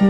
The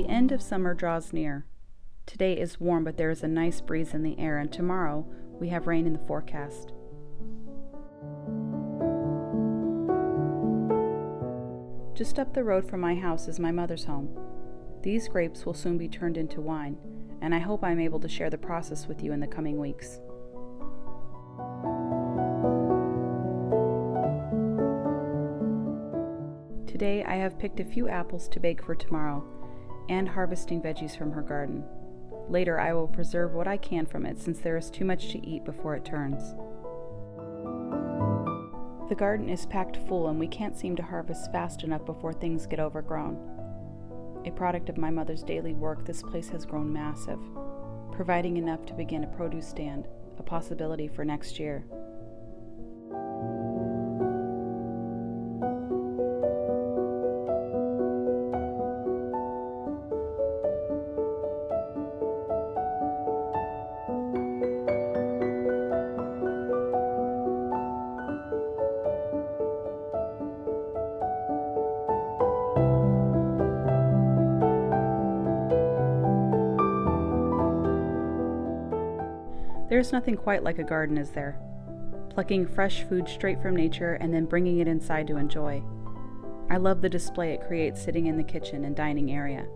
end of summer draws near. Today is warm, but there is a nice breeze in the air, and tomorrow we have rain in the forecast. Just up the road from my house is my mother's home. These grapes will soon be turned into wine, and I hope I'm able to share the process with you in the coming weeks. Today I have picked a few apples to bake for tomorrow, and harvesting veggies from her garden. Later I will preserve what I can from it, since there is too much to eat before it turns. The garden is packed full, and we can't seem to harvest fast enough before things get overgrown. A product of my mother's daily work, this place has grown massive, providing enough to begin a produce stand, a possibility for next year. There's nothing quite like a garden, is there? Plucking fresh food straight from nature and then bringing it inside to enjoy. I love the display it creates sitting in the kitchen and dining area.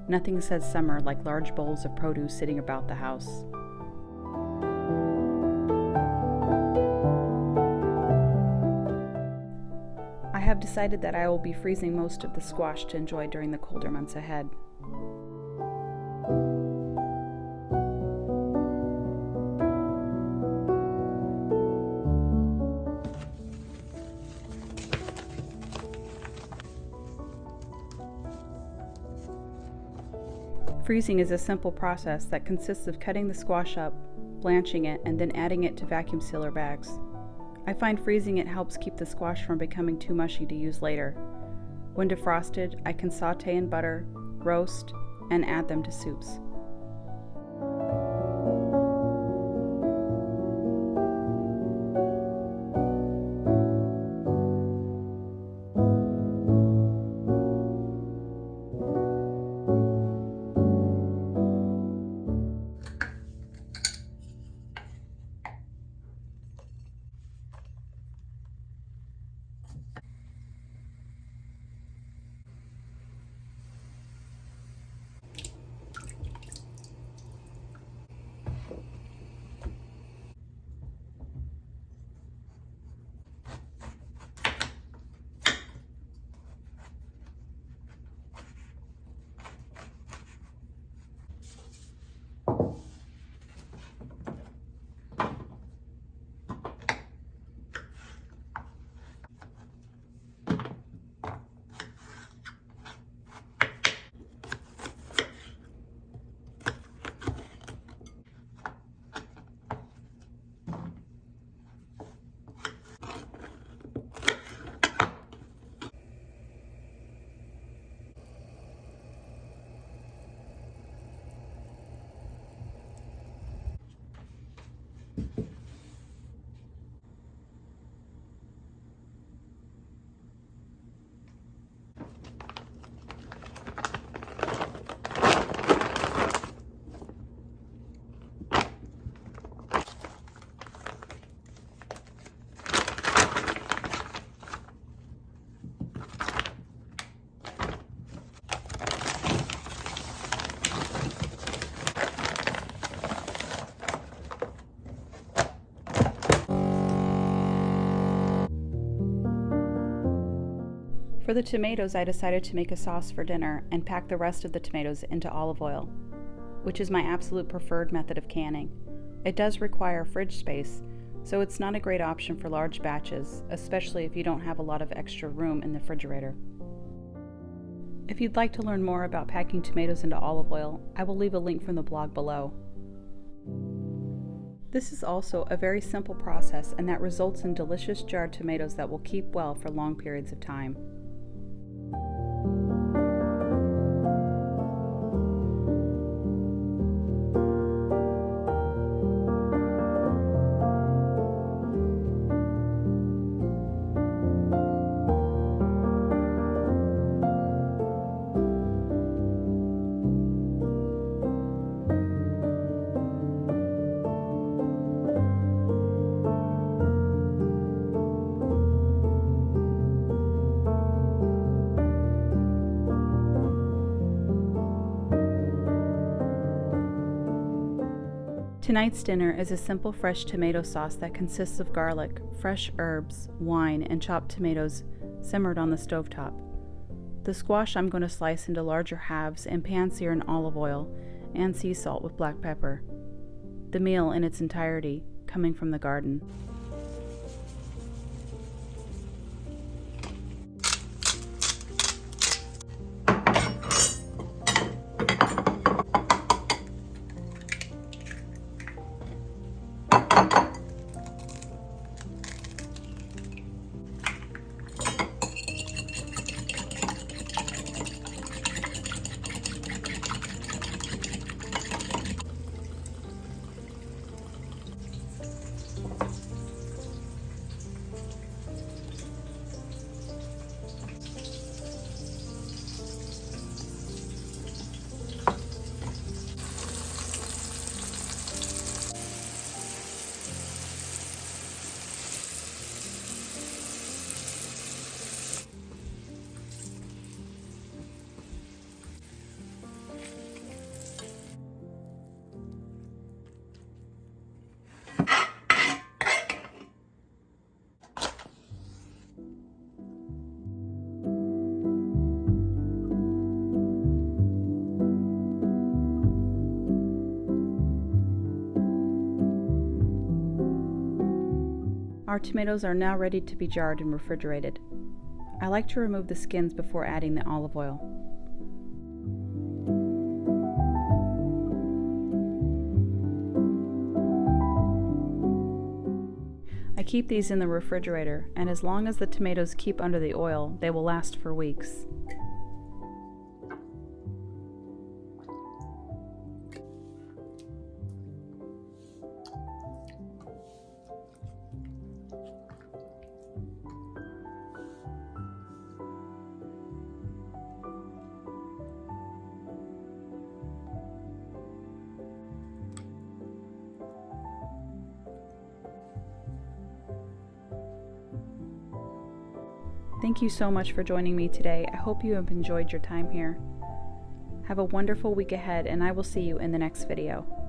Nothing says summer like large bowls of produce sitting about the house. I have decided that I will be freezing most of the squash to enjoy during the colder months ahead. Freezing is a simple process that consists of cutting the squash up, blanching it, and then adding it to vacuum sealer bags. I find freezing it helps keep the squash from becoming too mushy to use later. When defrosted, I can saute in butter, roast, and add them to soups. For the tomatoes, I decided to make a sauce for dinner and pack the rest of the tomatoes into olive oil, which is my absolute preferred method of canning. It does require fridge space, so it's not a great option for large batches, especially if you don't have a lot of extra room in the refrigerator. If you'd like to learn more about packing tomatoes into olive oil, I will leave a link from the blog below. This is also a very simple process, and that results in delicious jarred tomatoes that will keep well for long periods of time. Tonight's dinner is a simple fresh tomato sauce that consists of garlic, fresh herbs, wine, and chopped tomatoes simmered on the stovetop. The squash I'm going to slice into larger halves and pan-sear in olive oil and sea salt with black pepper. The meal in its entirety coming from the garden. Our tomatoes are now ready to be jarred and refrigerated. I like to remove the skins before adding the olive oil. I keep these in the refrigerator, and as long as the tomatoes keep under the oil, they will last for weeks. Thank you so much for joining me today. I hope you have enjoyed your time here. Have a wonderful week ahead, and I will see you in the next video.